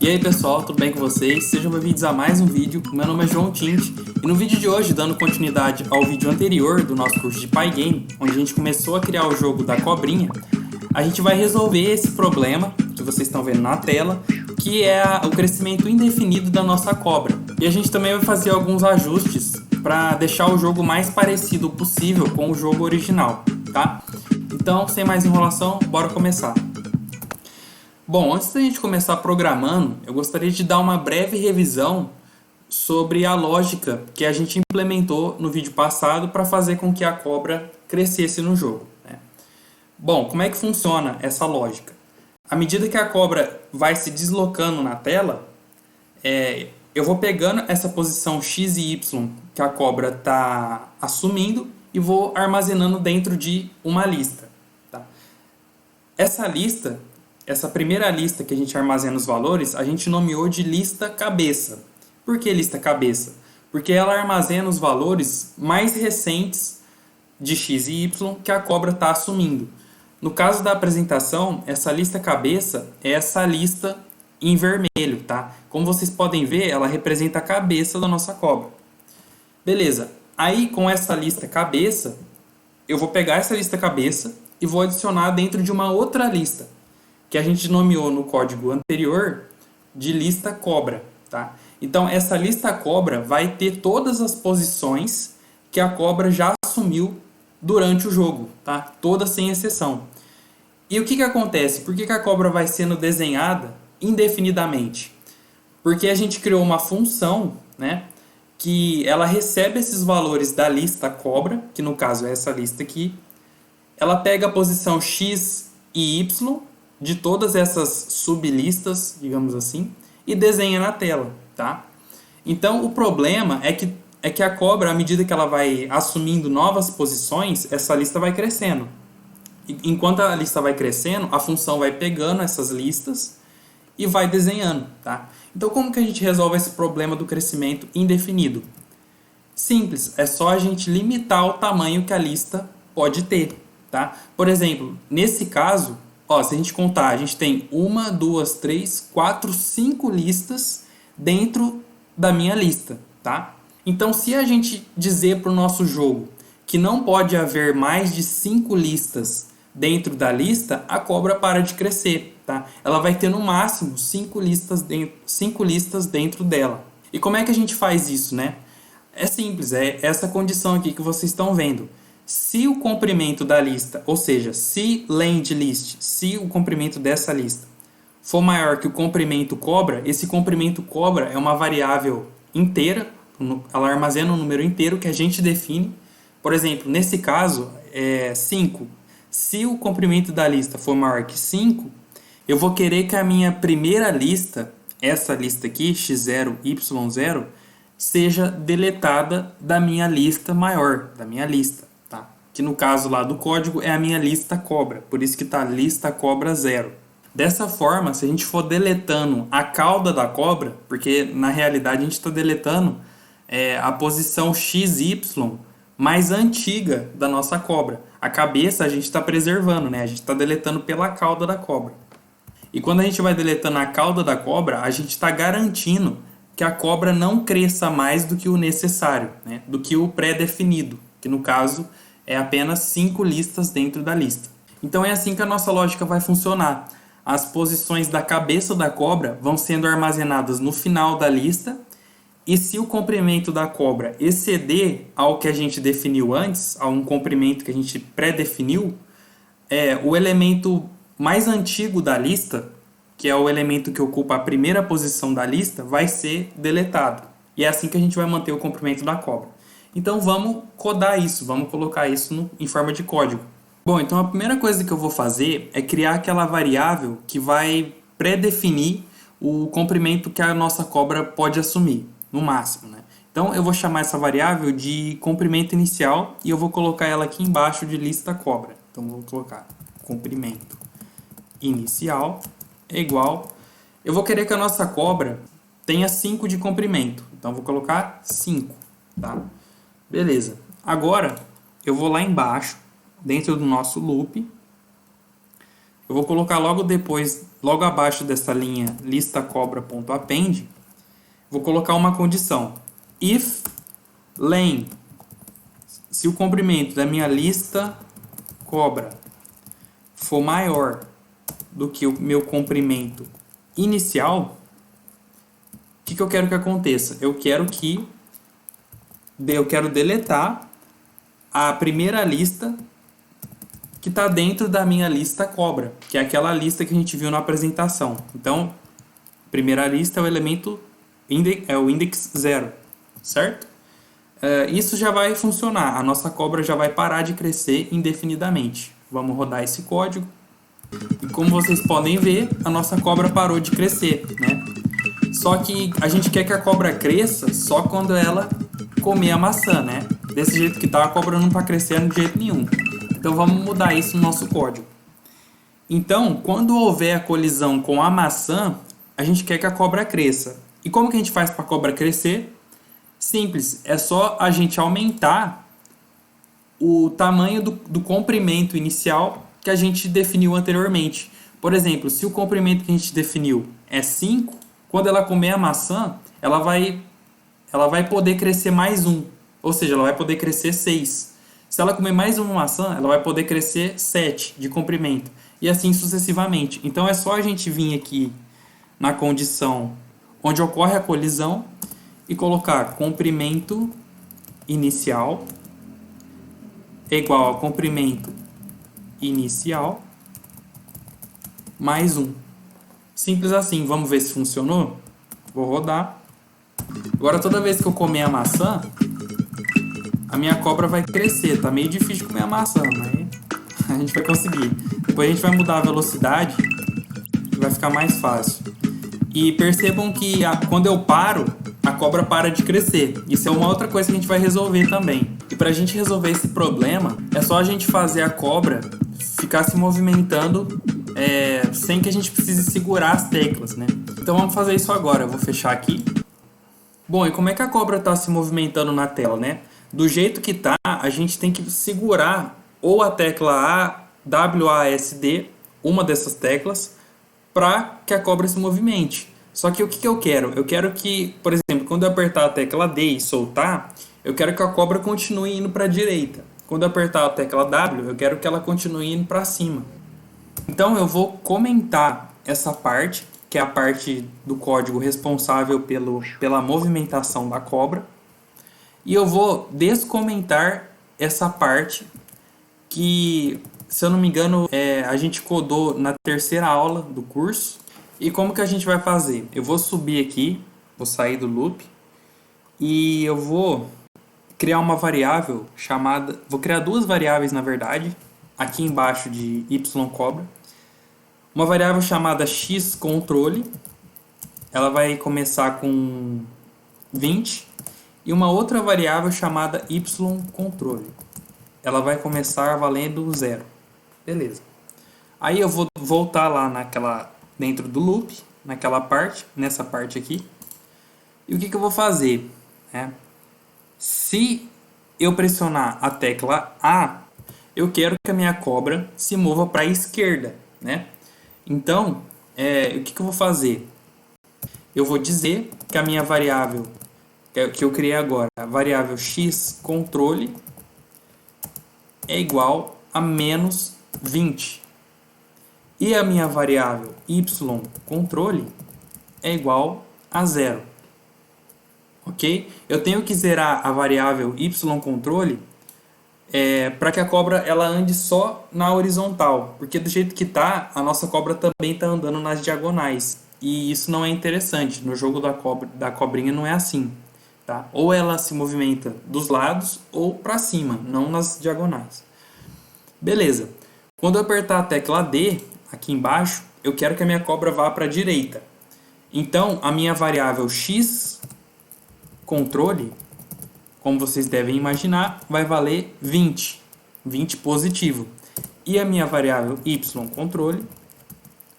E aí pessoal, tudo bem com vocês? Sejam bem-vindos a mais um vídeo. Meu nome é João Tint e no vídeo de hoje, dando continuidade ao vídeo anterior do nosso curso de Pygame, onde a gente começou a criar o jogo da cobrinha, a gente vai resolver esse problema que vocês estão vendo na tela, que é o crescimento indefinido da nossa cobra. E a gente também vai fazer alguns ajustes para deixar o jogo mais parecido possível com o jogo original, tá? Então, sem mais enrolação, bora começar. Bom, antes da gente começar programando, eu gostaria de dar uma breve revisão sobre a lógica que a gente implementou no vídeo passado para fazer com que a cobra crescesse no jogo, né? Bom, como é que funciona essa lógica? À medida que a cobra vai se deslocando na tela, eu vou pegando essa posição X e Y que a cobra está assumindo e vou armazenando dentro de uma lista, tá? Essa primeira lista que a gente armazena os valores, a gente nomeou de lista cabeça. Por que lista cabeça? Porque ela armazena os valores mais recentes de X e Y que a cobra está assumindo. No caso da apresentação, essa lista cabeça é essa lista em vermelho, tá? Como vocês podem ver, ela representa a cabeça da nossa cobra. Beleza. Aí, com essa lista cabeça, eu vou pegar essa lista cabeça e vou adicionar dentro de uma outra lista, que a gente nomeou no código anterior de lista cobra, tá? Então, essa lista cobra vai ter todas as posições que a cobra já assumiu durante o jogo, tá? Todas sem exceção. E o que acontece? Por que a cobra vai sendo desenhada indefinidamente? Porque a gente criou uma função, né, que ela recebe esses valores da lista cobra, que no caso é essa lista aqui. Ela pega a posição X e Y de todas essas sublistas, digamos assim, e desenha na tela, tá? Então, o problema é que a cobra, à medida que ela vai assumindo novas posições, essa lista vai crescendo. Enquanto a lista vai crescendo, a função vai pegando essas listas e vai desenhando, tá? Então, como que a gente resolve esse problema do crescimento indefinido? Simples, é só a gente limitar o tamanho que a lista pode ter, tá? Por exemplo, nesse caso, ó, se a gente contar, a gente tem 1, 2, 3, 4, 5 listas dentro da minha lista, tá? Então, se a gente dizer para o nosso jogo que não pode haver mais de 5 listas dentro da lista, a cobra para de crescer, tá? Ela vai ter no máximo 5 listas dentro dela. E como é que a gente faz isso, né? É simples, é essa condição aqui que vocês estão vendo. Se o comprimento da lista, ou seja, se length, se o comprimento dessa lista for maior que o comprimento cobra, esse comprimento cobra é uma variável inteira, ela armazena um número inteiro que a gente define. Por exemplo, nesse caso, é 5. Se o comprimento da lista for maior que 5, eu vou querer que a minha primeira lista, essa lista aqui, x0, y0, seja deletada da minha lista maior, da minha lista. Que no caso lá do código é a minha lista cobra, por isso que está lista cobra 0. Dessa forma, se a gente for deletando a cauda da cobra, porque na realidade a gente está deletando a posição XY mais antiga da nossa cobra. A cabeça a gente está preservando, né? A gente está deletando pela cauda da cobra. E quando a gente vai deletando a cauda da cobra, a gente está garantindo que a cobra não cresça mais do que o necessário, né? Do que o pré-definido, que no caso é apenas 5 listas dentro da lista. Então é assim que a nossa lógica vai funcionar. As posições da cabeça da cobra vão sendo armazenadas no final da lista, e se o comprimento da cobra exceder ao que a gente definiu antes, a um comprimento que a gente pré-definiu, o elemento mais antigo da lista, que é o elemento que ocupa a primeira posição da lista, vai ser deletado. E é assim que a gente vai manter o comprimento da cobra. Então vamos codar isso, vamos colocar isso em forma de código. Bom, então a primeira coisa que eu vou fazer é criar aquela variável que vai pré-definir o comprimento que a nossa cobra pode assumir, no máximo, né? Então eu vou chamar essa variável de comprimento inicial e eu vou colocar ela aqui embaixo de lista cobra. Então vou colocar comprimento inicial é igual. Eu vou querer que a nossa cobra tenha 5 de comprimento, então vou colocar 5, tá? Beleza. Agora, eu vou lá embaixo, dentro do nosso loop, eu vou colocar logo depois, logo abaixo dessa linha lista cobra.append, vou colocar uma condição. If len, se o comprimento da minha lista cobra for maior do que o meu comprimento inicial, o que eu quero que aconteça? Eu quero deletar a primeira lista que está dentro da minha lista cobra, que é aquela lista que a gente viu na apresentação. Então, a primeira lista é o elemento o index 0, certo? Isso já vai funcionar, a nossa cobra já vai parar de crescer indefinidamente. Vamos rodar esse código. E como vocês podem ver, a nossa cobra parou de crescer, né? Só que a gente quer que a cobra cresça só quando ela comer a maçã, né? Desse jeito que tá, a cobra não está crescendo de jeito nenhum. Então vamos mudar isso no nosso código. Então, quando houver a colisão com a maçã, a gente quer que a cobra cresça. E como que a gente faz para a cobra crescer? Simples, é só a gente aumentar o tamanho do comprimento inicial que a gente definiu anteriormente. Por exemplo, se o comprimento que a gente definiu é 5, quando ela comer a maçã, ela vai poder crescer mais 1. Ou seja, ela vai poder crescer 6. Se ela comer mais uma maçã, ela vai poder crescer 7 de comprimento. E assim sucessivamente. Então é só a gente vir aqui na condição onde ocorre a colisão e colocar comprimento inicial é igual a comprimento inicial mais 1. Simples assim. Vamos ver se funcionou? Vou rodar. Agora toda vez que eu comer a maçã, a minha cobra vai crescer. Tá meio difícil comer a maçã, mas a gente vai conseguir. Depois a gente vai mudar a velocidade e vai ficar mais fácil. E percebam que quando eu paro, a cobra para de crescer. Isso é uma outra coisa que a gente vai resolver também. E para a gente resolver esse problema, é só a gente fazer a cobra ficar se movimentando sem que a gente precise segurar as teclas, né? Então vamos fazer isso agora. Eu vou fechar aqui. Bom, e como é que a cobra está se movimentando na tela, né? Do jeito que tá, a gente tem que segurar ou a tecla WASD, uma dessas teclas, para que a cobra se movimente. Só que o que eu quero? Eu quero que, por exemplo, quando eu apertar a tecla D e soltar, eu quero que a cobra continue indo para a direita. Quando eu apertar a tecla W, eu quero que ela continue indo para cima. Então eu vou comentar essa parte, que é a parte do código responsável pela movimentação da cobra. E eu vou descomentar essa parte que, se eu não me engano, a gente codou na terceira aula do curso. E como que a gente vai fazer? Eu vou subir aqui, vou sair do loop e eu vou criar uma variável chamada... Vou criar duas variáveis, na verdade, aqui embaixo de ycobra. Uma variável chamada xControle, ela vai começar com 20. E uma outra variável chamada yControle. Ela vai começar valendo 0. Beleza. Aí eu vou voltar lá dentro do loop, nessa parte aqui. E o que eu vou fazer? Se eu pressionar a tecla A, eu quero que a minha cobra se mova para a esquerda, né? Então, o que eu vou fazer? Eu vou dizer que a minha variável que eu criei agora, a variável xControle é igual a menos 20. E a minha variável yControle é igual a 0. Ok? Eu tenho que zerar a variável yControle para que a cobra ela ande só na horizontal. Porque do jeito que está, a nossa cobra também está andando nas diagonais. E isso não é interessante. No jogo da cobrinha não é assim. Tá? Ou ela se movimenta dos lados ou para cima, não nas diagonais. Beleza. Quando eu apertar a tecla D, aqui embaixo, eu quero que a minha cobra vá para a direita. Então, a minha variável xControle, como vocês devem imaginar, vai valer 20. 20 positivo. E a minha variável yControle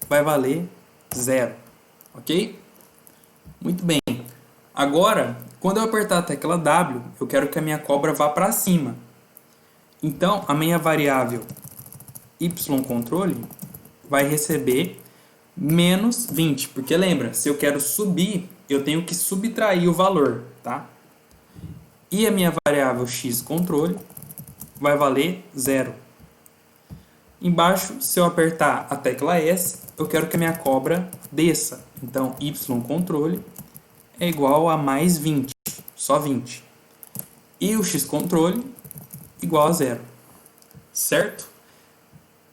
vai valer 0. Ok? Muito bem. Agora, quando eu apertar a tecla W, eu quero que a minha cobra vá para cima. Então, a minha variável yControle vai receber menos 20. Porque lembra, se eu quero subir, eu tenho que subtrair o valor, tá? E a minha variável x controle vai valer 0. Embaixo, se eu apertar a tecla S, eu quero que a minha cobra desça. Então, y controle é igual a mais 20, só 20. E o x controle igual a 0, certo?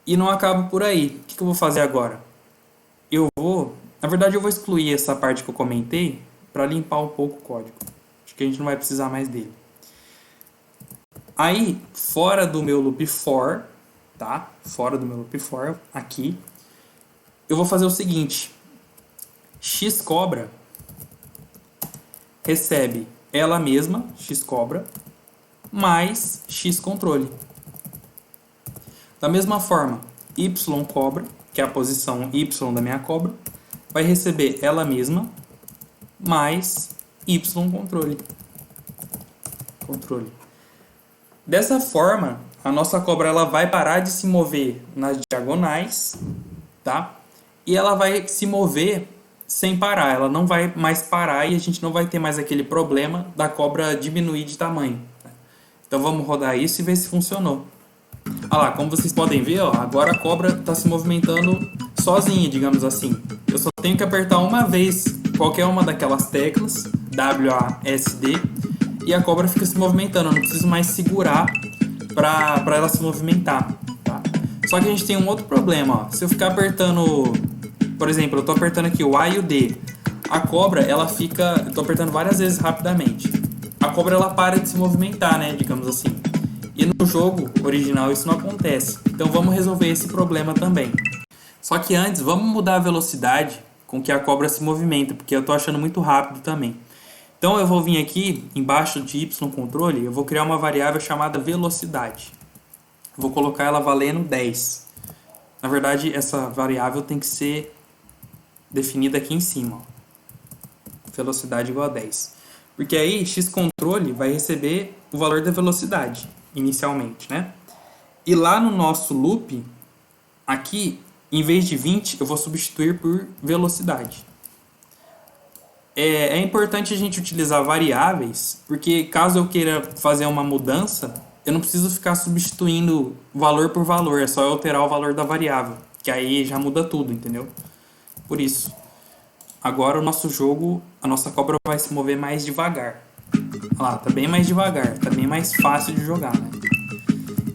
E não acaba por aí. O que eu vou fazer agora? Na verdade, eu vou excluir essa parte que eu comentei para limpar um pouco o código. Acho que a gente não vai precisar mais dele. Aí, fora do meu loop for, tá? Fora do meu loop for, aqui, eu vou fazer o seguinte. Xcobra recebe ela mesma, xcobra, mais xcontrole. Da mesma forma, ycobra, que é a posição y da minha cobra, vai receber ela mesma, mais ycontrole. Dessa forma, a nossa cobra ela vai parar de se mover nas diagonais, tá? E ela vai se mover sem parar, ela não vai mais parar e a gente não vai ter mais aquele problema da cobra diminuir de tamanho. Então vamos rodar isso e ver se funcionou. Olha lá, como vocês podem ver, ó, agora a cobra está se movimentando sozinha, digamos assim. Eu só tenho que apertar uma vez qualquer uma daquelas teclas, WASD, e a cobra fica se movimentando. Eu não preciso mais segurar para ela se movimentar. Tá? Só que a gente tem um outro problema. Ó. Se eu ficar apertando, por exemplo, eu estou apertando aqui o A e o D, a cobra ela fica, eu estou apertando várias vezes rapidamente. A cobra ela para de se movimentar, né, digamos assim. E no jogo original isso não acontece. Então vamos resolver esse problema também. Só que antes, vamos mudar a velocidade com que a cobra se movimenta, porque eu estou achando muito rápido também. Então eu vou vir aqui, embaixo de y controle, eu vou criar uma variável chamada velocidade. Vou colocar ela valendo 10. Na verdade, essa variável tem que ser definida aqui em cima. Ó. Velocidade igual a 10. Porque aí, xcontrole vai receber o valor da velocidade, inicialmente, né? E lá no nosso loop, aqui, em vez de 20, eu vou substituir por velocidade. É importante a gente utilizar variáveis, porque caso eu queira fazer uma mudança, eu não preciso ficar substituindo valor por valor, é só eu alterar o valor da variável, que aí já muda tudo, entendeu? Por isso, agora o nosso jogo, a nossa cobra vai se mover mais devagar. Olha lá, tá bem mais devagar, tá bem mais fácil de jogar, né?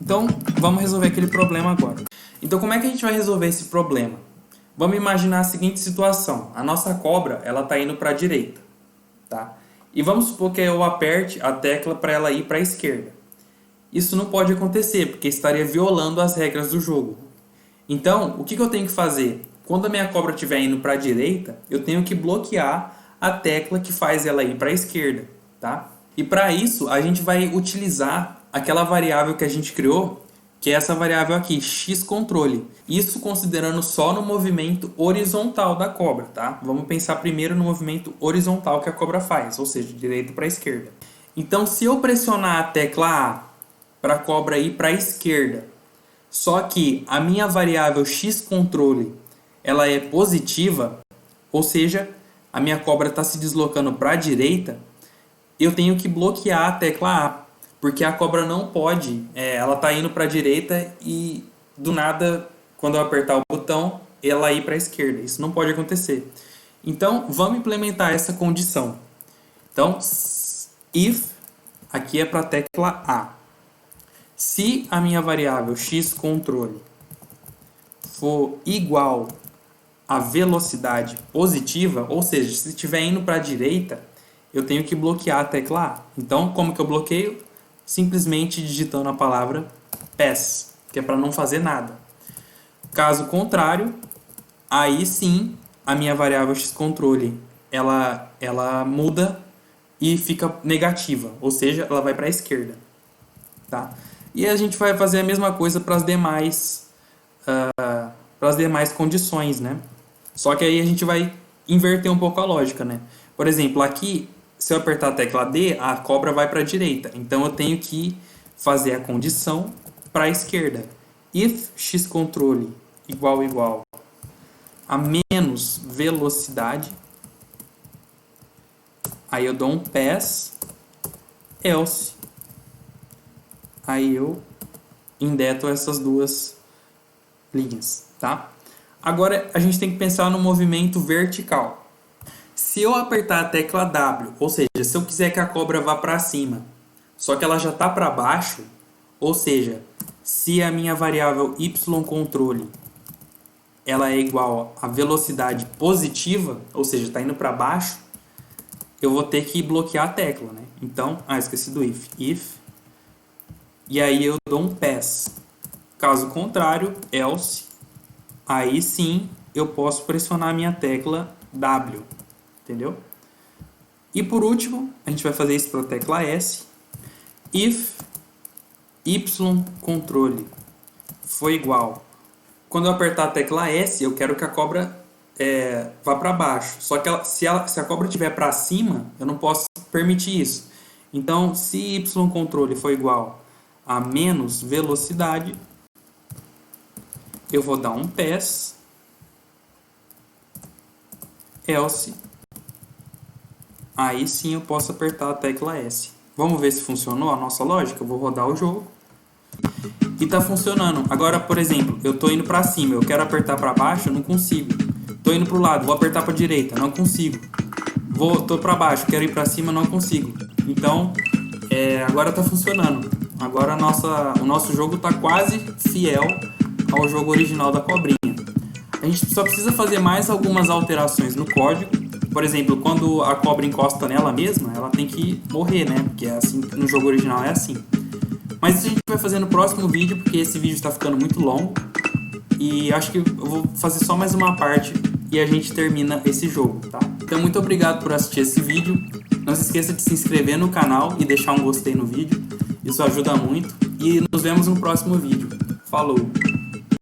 Então, vamos resolver aquele problema agora. Então, como é que a gente vai resolver esse problema? Vamos imaginar a seguinte situação. A nossa cobra, ela está indo para a direita, tá? E vamos supor que eu aperte a tecla para ela ir para a esquerda. Isso não pode acontecer, porque estaria violando as regras do jogo. Então, o que eu tenho que fazer? Quando a minha cobra estiver indo para a direita, eu tenho que bloquear a tecla que faz ela ir para a esquerda, tá? E para isso, a gente vai utilizar aquela variável que a gente criou, que é essa variável aqui, xcontrole. Isso considerando só no movimento horizontal da cobra, tá? Vamos pensar primeiro no movimento horizontal que a cobra faz, ou seja, de direita para a esquerda. Então, se eu pressionar a tecla A para a cobra ir para a esquerda, só que a minha variável xcontrole ela é positiva, ou seja, a minha cobra está se deslocando para a direita, eu tenho que bloquear a tecla A. Porque a cobra não pode, ela está indo para a direita e do nada, quando eu apertar o botão, ela ir para a esquerda. Isso não pode acontecer. Então, vamos implementar essa condição. Então, if, aqui é para a tecla A. Se a minha variável xcontrole for igual à velocidade positiva, ou seja, se estiver indo para a direita, eu tenho que bloquear a tecla A. Então, como que eu bloqueio? Simplesmente digitando a palavra pass, que é para não fazer nada. Caso contrário, aí sim a minha variável xcontrole ela muda e fica negativa, ou seja, ela vai para a esquerda, tá? E a gente vai fazer a mesma coisa para as demais condições, né? Só que aí a gente vai inverter um pouco a lógica, né? Por exemplo, aqui se eu apertar a tecla D, a cobra vai para a direita. Então eu tenho que fazer a condição para a esquerda. If xcontrole igual a menos velocidade. Aí eu dou um pass, else. Aí eu indeto essas duas linhas, tá? Agora a gente tem que pensar no movimento vertical. Se eu apertar a tecla W, ou seja, se eu quiser que a cobra vá para cima, só que ela já está para baixo, ou seja, se a minha variável y-controle ela é igual à velocidade positiva, ou seja, está indo para baixo, eu vou ter que bloquear a tecla, né? Então, esqueci do if. If, e aí eu dou um pass. Caso contrário, else, aí sim eu posso pressionar a minha tecla W, entendeu? E por último, a gente vai fazer isso para a tecla S. If y-controle for igual. Quando eu apertar a tecla S, eu quero que a cobra vá para baixo. Só que se a cobra estiver para cima, eu não posso permitir isso. Então, se y-controle for igual a menos velocidade, eu vou dar um pass, else, aí sim eu posso apertar a tecla S. Vamos ver se funcionou a nossa lógica? Eu vou rodar o jogo. E tá funcionando. Agora, por exemplo, eu tô indo para cima, eu quero apertar para baixo, eu não consigo. Tô indo pro lado, vou apertar para direita, não consigo. Tô para baixo, quero ir para cima, não consigo. Então, agora tá funcionando. Agora o nosso jogo tá quase fiel ao jogo original da cobrinha. A gente só precisa fazer mais algumas alterações no código. Por exemplo, quando a cobra encosta nela mesma, ela tem que morrer, né? Porque é assim, no jogo original é assim. Mas isso a gente vai fazer no próximo vídeo, porque esse vídeo está ficando muito longo. E acho que eu vou fazer só mais uma parte e a gente termina esse jogo, tá? Então, muito obrigado por assistir esse vídeo. Não se esqueça de se inscrever no canal e deixar um gostei no vídeo. Isso ajuda muito. E nos vemos no próximo vídeo. Falou!